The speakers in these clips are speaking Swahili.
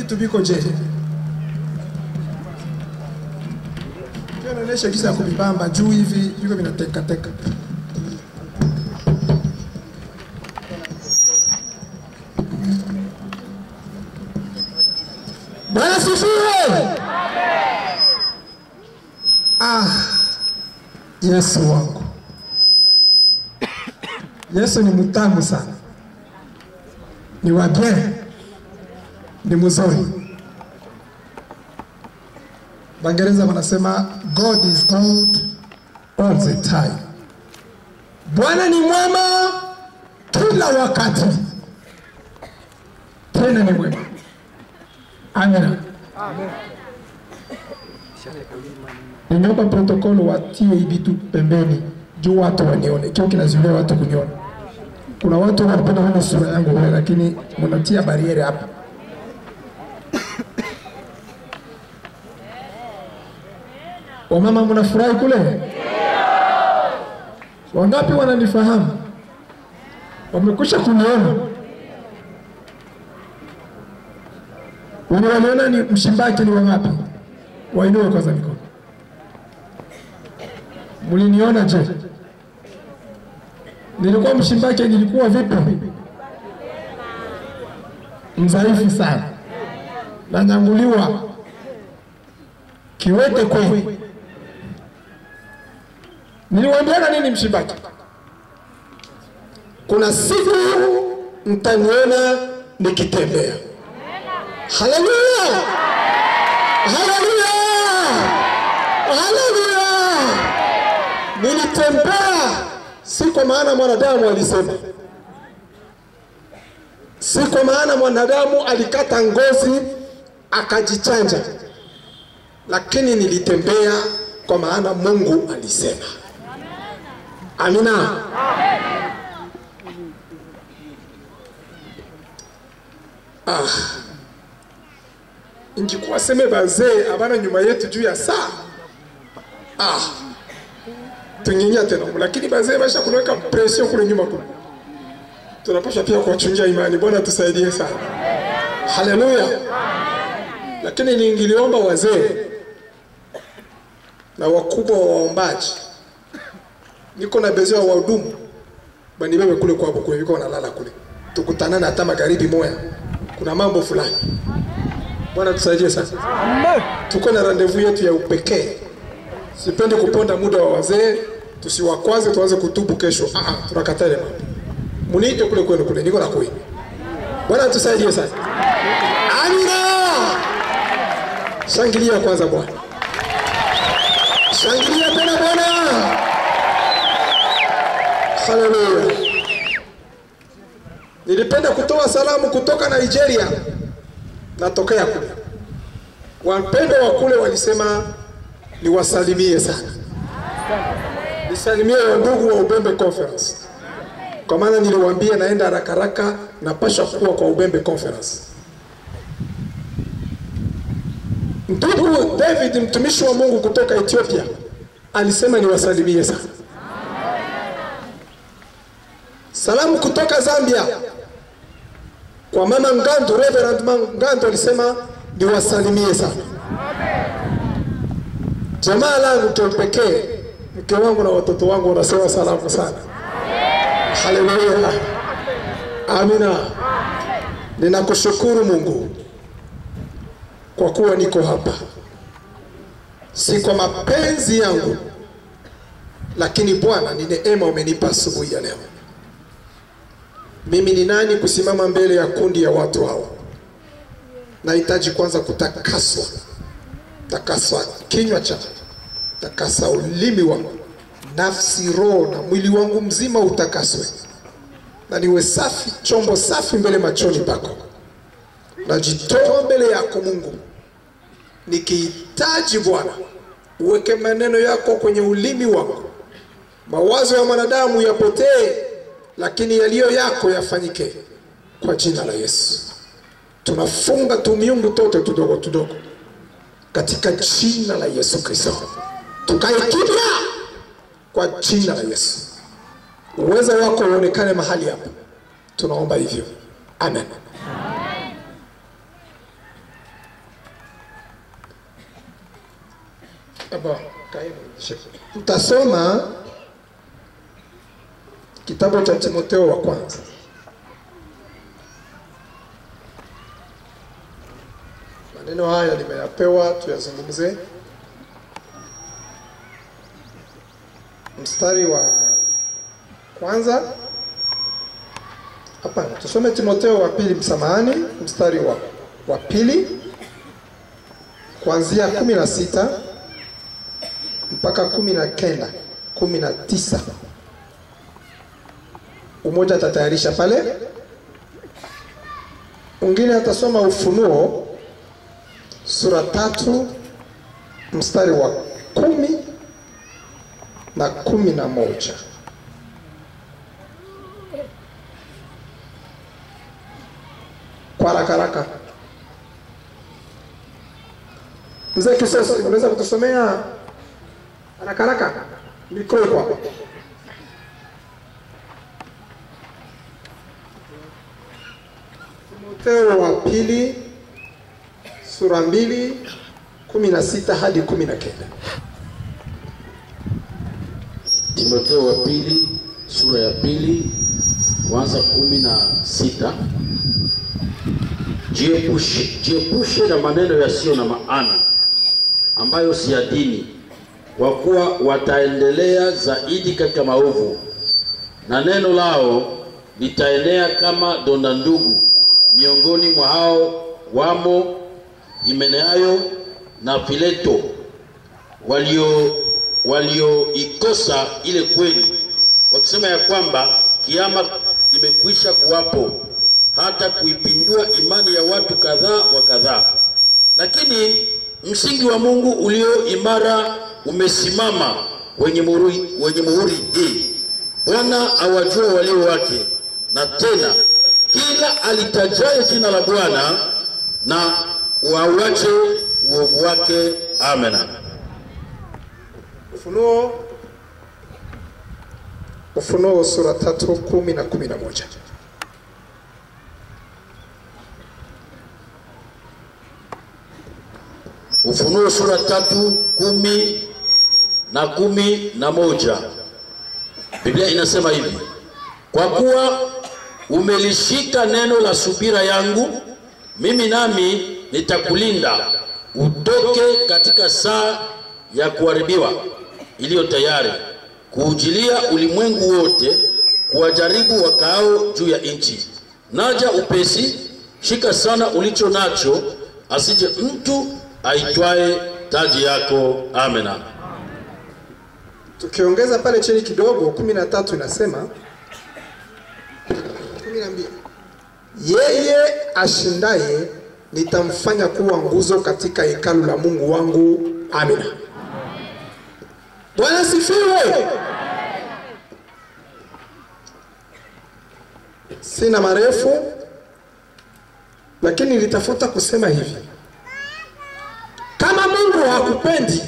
vitu biko je. Naonesha kisa kubibamba juu hivi viko vinateka teka. Bwana sifiwe. Yesu wangu. Yesu ni mtamu sana. Ni wa bien. Ni mzuri. Waingereza wanasema God is good all the time. Bwana ni mwema kila wakati. Tena ni mwema. Amen. Amen. Ninaomba protokolo watie ibitu pembeni juu watu wanione. Kio kinazuia watu kuniona. Kuna watu wanapenda kuona sura yangu wewe, lakini mnatia bariere hapa. Wamama mnafurahi kule? Ndio. Wangapi wananifahamu? Wamekusha kuniona? Wanaona ni Mshimbaki ni wangapi? Wainue kwanza mikono. Mliniona je? Nilikuwa Mshimbaki, nilikuwa vipi? Mzaifu sana. Na nyanguliwa. Kiwete kwe. Niliwaambia nini Mshimbaki? Kuna siku mtaniona nikitembea. Haleluya! Haleluya! Haleluya! Nilitembea si kwa maana mwanadamu alisema. Si kwa maana mwanadamu alikata ngozi akajichanja. Lakini nilitembea kwa maana Mungu alisema. Amina. Ingikuwa seme bazee abana nyuma yetu juu ya saa. Tunginya tena, lakini bazee basha kunaweka pression kule nyuma kule. Tunapaswa pia kuwachungia imani. Bwana tusaidie sana. Haleluya. Lakini ningiliomba wazee na wakubwa wa waombaji. Niko na bezia wa wahudumu. Bani bebe kule kwa hapo yuko wanalala kule. Tukutanana hata magharibi moya. Kuna mambo fulani. Bwana tusaidie sana. Tuko na rendezvous yetu ya upekee. Sipendi kuponda muda wa wazee, tusiwakwaze tuanze kutubu kesho. Tunakataa ile mambo. Muniite kule kwenu kule, niko na kwenu. Bwana tusaidie sana. Amina. Shangilia kwanza Bwana. Shangilia tena Bwana. Haleluya. Nilipenda kutoa salamu kutoka Nigeria. Natokea kule. Wapendwa wa kule walisema niwasalimie sana. Nisalimie ndugu wa Ubembe Conference. Kwa maana niliwaambia naenda haraka haraka napasha kuwa kwa Ubembe Conference. Ndugu David mtumishi wa Mungu kutoka Ethiopia alisema niwasalimie sana. Salamu kutoka Zambia kwa mama Ngando, Reverend Ngando alisema niwasalimie sana. Jamaa langu pekee, mke wangu na watoto wangu wanasema salamu sana. Haleluya. Amina. Ninakushukuru Mungu kwa kuwa niko hapa. Si kwa mapenzi yangu, lakini Bwana ni neema umenipa asubuhi ya leo. Mimi ni nani kusimama mbele ya kundi ya watu hao? Nahitaji kwanza kutakaswa. Takaswa kinywa changu. Takasa ulimi wangu. Nafsi, roho na mwili wangu mzima utakaswe. Na niwe safi, chombo safi mbele machoni pako. Najitoa mbele yako Mungu. Nikihitaji Bwana, uweke maneno yako kwenye ulimi wangu. Mawazo ya mwanadamu yapotee, lakini yaliyo yako yafanyike kwa jina la Yesu. Tunafunga tumiungu tote tudogo tudogo katika jina la Yesu Kristo. Tukae kimya kwa jina la Yesu. Uwezo wako uonekane mahali hapa. Tunaomba hivyo. Amen. Tutasoma kitabu cha Timotheo wa kwanza. Maneno haya nimeyapewa tuyazungumze. Mstari wa kwanza. Hapana, tusome Timotheo wa pili, msamahani, mstari wa pili kuanzia 16 mpaka 19. Umoja atatayarisha pale. Mwingine atasoma Ufunuo sura 3 mstari wa 10 na 11. Kwa haraka. Mzee Kisasi, unaweza kutusomea haraka? Mikro iko hapo. Timotheo wa pili sura 2 16 hadi 19. Timotheo wa pili sura ya 2 kuanza 16. Jiepushe na maneno yasiyo na maana ambayo si ya dini, kwa kuwa wataendelea zaidi katika maovu, na neno lao litaenea kama donda ndugu. Miongoni mwa hao wamo Himenayo na Fileto, walioikosa ile kweli, wakisema ya kwamba kiama imekwisha kuwapo, hata kuipindua imani ya watu kadhaa wa kadhaa. Lakini msingi wa Mungu ulio imara umesimama wenye muhuri hii: Bwana awajua walio wake, na tena kila alitajaye jina la Bwana na waache uovu wake. Amen. Ufunuo sura 3 10 na 11. Ufunuo sura 3 10 na 11. Biblia inasema hivi: kwa kuwa umelishika neno la subira yangu, mimi nami nitakulinda utoke katika saa ya kuharibiwa iliyo tayari kuujilia ulimwengu wote, kuwajaribu wakao juu ya nchi. Naja upesi, shika sana ulicho nacho, asije mtu aitwae taji yako. Amen. Tukiongeza pale chini kidogo 13 inasema 12. Yeye ashindaye nitamfanya kuwa nguzo katika hekalu la Mungu wangu. Amina. Bwana sifiwe. Sina marefu, lakini nilitafuta kusema hivi: kama Mungu hakupendi,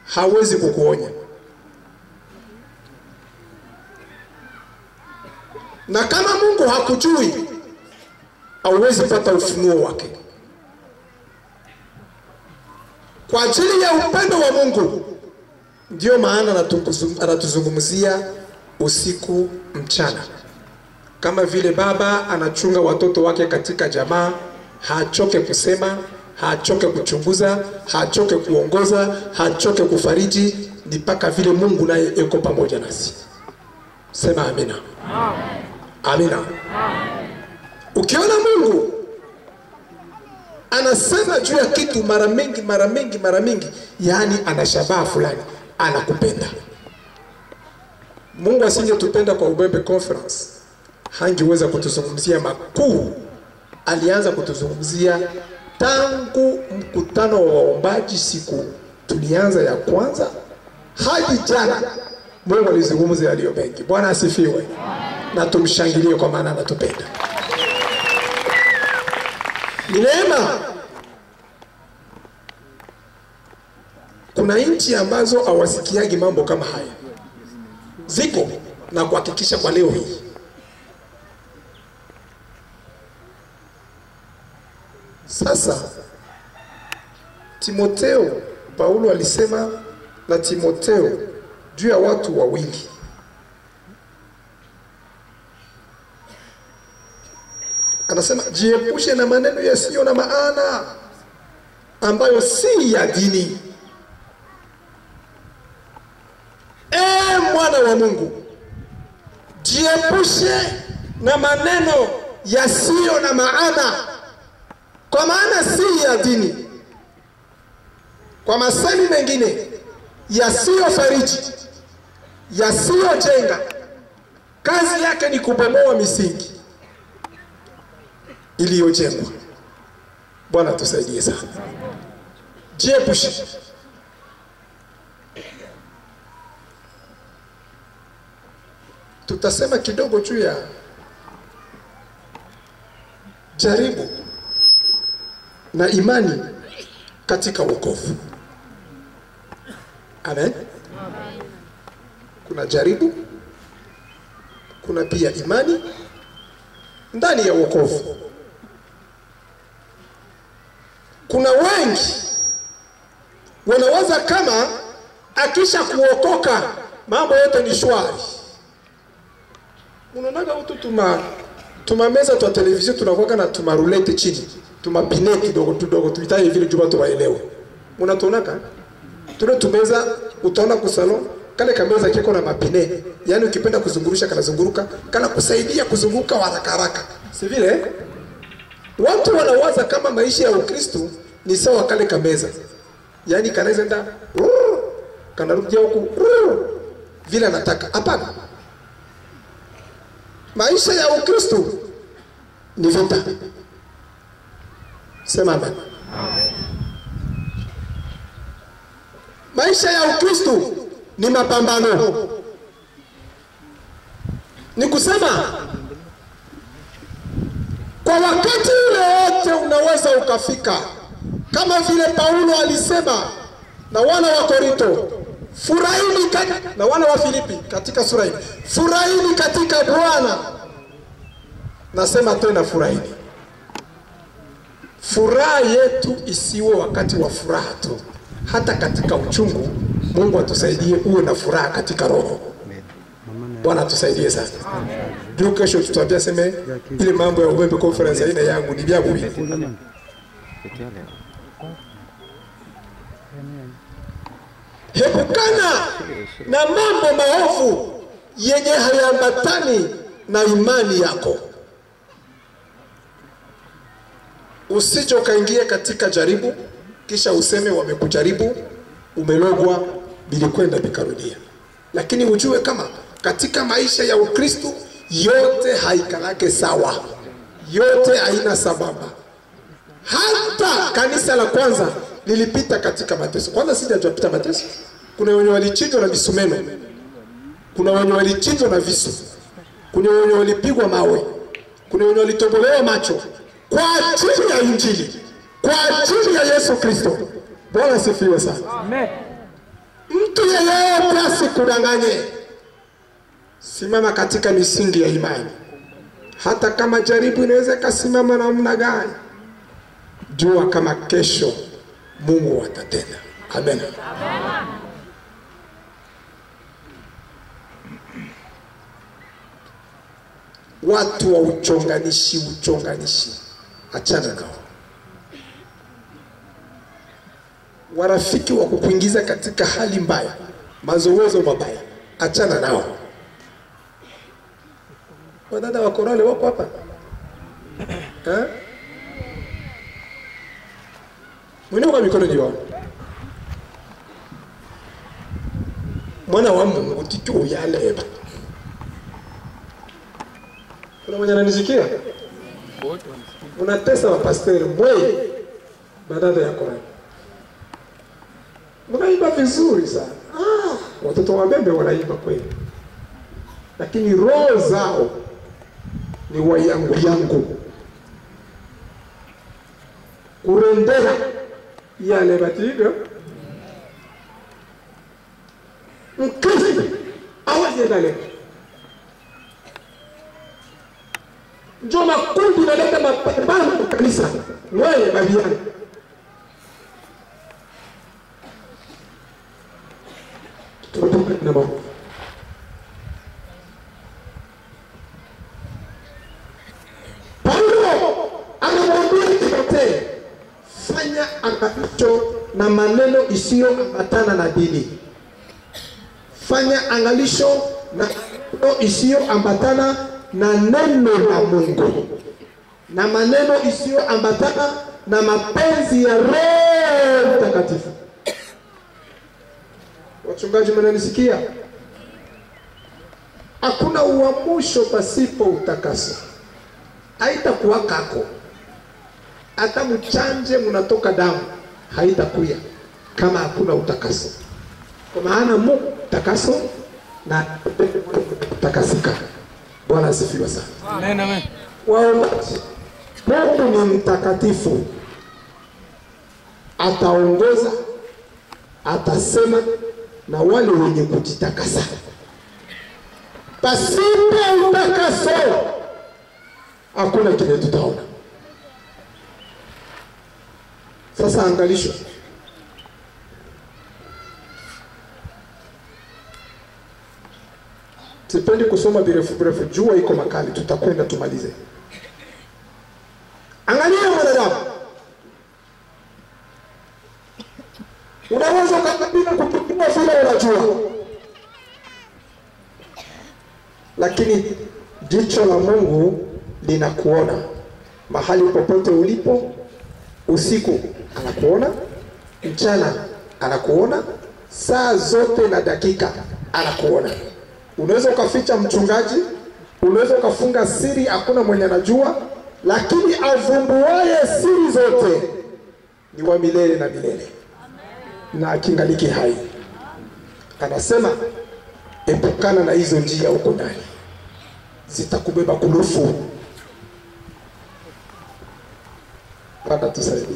hawezi kukuonya. Na kama Mungu hakujui, hauwezi pata ufunuo wake. Kwa ajili ya upendo wa Mungu, ndio maana anatuzungumzia usiku mchana. Kama vile baba anachunga watoto wake katika jamaa, hachoke kusema, hachoke kuchunguza, hachoke kuongoza, hachoke kufariji, ni mpaka vile Mungu naye yuko pamoja nasi. Sema amina. Amen. Amina. Amen. Ukiona Mungu anasema juu ya kitu mara mingi, yani ana shabaha fulani, anakupenda. Mungu asingetupenda kwa Ubebe Conference, hangeweza kutuzungumzia makuu. Alianza kutuzungumzia tangu mkutano wa waombaji siku tulianza ya kwanza hadi jana. Mungu alizungumzia yaliyo mengi. Bwana asifiwe. Na tumshangilie kwa maana anatupenda. Ni neema. Kuna nchi ambazo hawasikiagi mambo kama haya. Ziko na kuhakikisha kwa leo hii. Sasa Timotheo Paulo alisema na Timotheo juu ya watu wawili. Anasema jiepushe na maneno yasiyo na maana ambayo si ya dini. Mwana wa Mungu, jiepushe na maneno yasiyo na maana, kwa maana si ya dini. Kwa masemi mengine, yasiyo fariji, yasiyo jenga, kazi yake ni kubomoa misingi iliyojengwa. Bwana tusaidie sana. Jiepushe. Tutasema kidogo juu ya jaribu na imani katika wokovu. Amen. Kuna jaribu, kuna pia imani ndani ya wokovu. Kuna wengi wanawaza kama akisha kuokoka mambo yote ni shwari. Unaonaga watu tumameza twa televizio tunakuwa na tumarulete chini, tumapine kidogo tuitaye vile juba tuwaelewe. Unatuonaka tumeza utaona kusalo kale kameza kiko na mapine, yani ukipenda kuzungurusha kana zunguruka, kana kusaidia kuzunguka haraka haraka. Si vile? Watu wanawaza kama maisha ya Ukristo ni sawa kale kameza. Yani kanaweza enda kanarudia huku vile anataka. Hapana. Maisha ya Ukristo ni vita. Sema amen. Maisha ya Ukristo ni mapambano. Ni kusema kwa wakati ule wote unaweza ukafika, kama vile Paulo alisema na wana wa Korinto, furahini na wana wa Filipi katika sura hii, furahini katika Bwana. Nasema tena furahini. Furaha yetu isiwe wakati wa furaha tu, hata katika uchungu. Mungu atusaidie uwe na furaha katika roho. Bwana tusaidie sana. Ndio kesho tutaambia sema ile mambo ya Ubembe conference aina yangu ni vya bure. Hepukana na mambo maovu yenye hayaambatani na imani yako. Usije ukaingia katika jaribu kisha useme wamekujaribu, umelogwa, bilikwenda bikarudia. Lakini ujue kama katika maisha ya Ukristo yote haikalake sawa, yote haina sababu. Hata kanisa la kwanza lilipita katika mateso. Kwanza sijapita mateso. Kuna wenye walichinjwa na misumeno, kuna wenye walichinjwa na visu, kuna wenye walipigwa mawe, kuna wenye walitobolewa macho kwa ajili ya Injili, kwa ajili ya Yesu Kristo. Bwana asifiwe sana. Amen. Mtu yeyote asikudanganye. Simama katika misingi ya imani. Hata kama jaribu inaweza kasimama namna gani, jua kama kesho Mungu atatenda. Amen. Amen. Watu wa uchonganishi, achana nao. Warafiki wa kukuingiza katika hali mbaya, mazoezo mabaya, achana nao. Wadada wa Korale wako hapa. Mwinua kwa mikono juu. Mwana wa Mungu tikio yaleba. Kuna mwenye ananisikia? Unatesa wa pastor mwe badala ya Korale. Mnaimba vizuri sana. Watoto wa Bembe wanaimba kweli. Lakini roho zao ni wa yangu. Kurendera yale batiga. Mkristo awaje dale. Njoo makundi naleta mapambano kanisa. Wewe babiani. na Mungu. Paulo anamwambia Timotheo, fanya angalisho na maneno isiyoambatana na dini. Fanya angalisho na maneno isiyoambatana na neno la Mungu, na maneno isiyoambatana na mapenzi ya Roho Mtakatifu. Wachungaji mnanisikia? Hakuna uamsho pasipo utakaso. Haitakuwa kako. Hata mchanje mnatoka damu haitakuya kama hakuna utakaso. Kwa maana Mungu utakaso na utakasika. Bwana asifiwe sana. Amen, amen. Waombaji, Mungu ni mtakatifu. Ataongoza, atasema na wale wenye kujitakasa. Pasipo utakaso hakuna kile tutaona. Sasa angalisho. Sipendi kusoma birefu, jua iko makali, tutakwenda tumalize. Angalia mwanadamu. Unaweza ukakabila kupindua vile unajua, lakini jicho la Mungu linakuona mahali popote ulipo. Usiku anakuona, mchana anakuona, saa zote na dakika anakuona. Unaweza ukaficha mchungaji, unaweza ukafunga siri, hakuna mwenye anajua, lakini avumbuaye siri zote ni wa milele na milele. Na akingaliki hai. Anasema epukana na hizo njia huko ndani, zitakubeba kurufu. Baba tusaidie.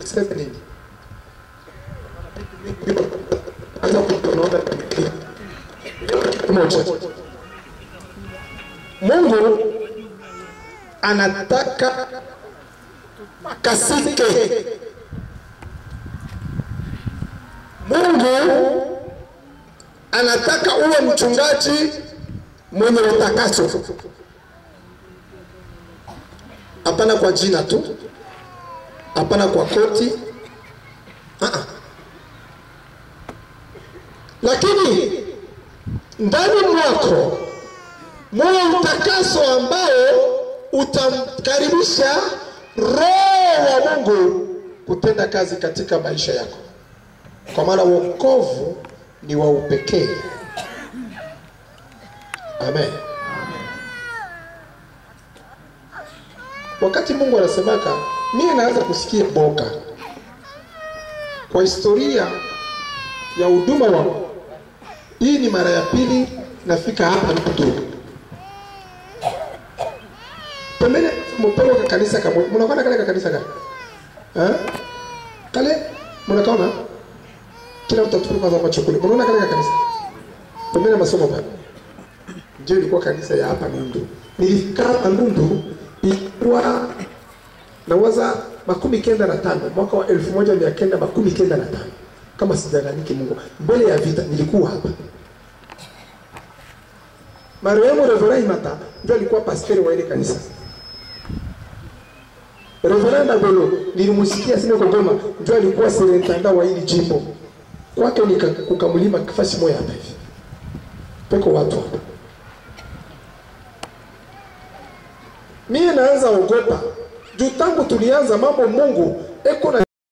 Sema nini? Anza kutunaona moja. Mungu anataka makasike. Mungu anataka uwe mchungaji mwenye utakaso. Hapana kwa jina tu, hapana kwa koti. Lakini ndani mwako moyo utakaso ambao utamkaribisha Roho wa Mungu kutenda kazi katika maisha yako. Kwa maana wokovu ni wa upekee. Amen. Wakati Mungu anasemaka, mimi naanza kusikia boka. Kwa historia ya huduma wangu, hii ni mara ya pili nafika hapa Ndutu. Pembeni mpelo kwa kanisa kama mnaona kale kanisa gani? Kale mnaona kila mtu atupe kwanza chakula. Mnaona kale kanisa? Pembeni masomo bado. Ndio ilikuwa kanisa ya hapa Ndutu. Nilifika hapa Ndutu ilikuwa nawaza 1995 mwaka wa 1995 kama sijaganiki Mungu. Mbele ya vita nilikuwa hapa. Marehemu Reverend Mata ndio alikuwa pastor wa ile kanisa. Reverend Abelo nilimusikia sina kugoma, ndio alikuwa serentanda wa hili jimbo. Kwake nikakukamulima kifasi moja hapa hivi. Peko watu hapa. Mimi naanza ogopa. Juu tangu tulianza mambo Mungu eko na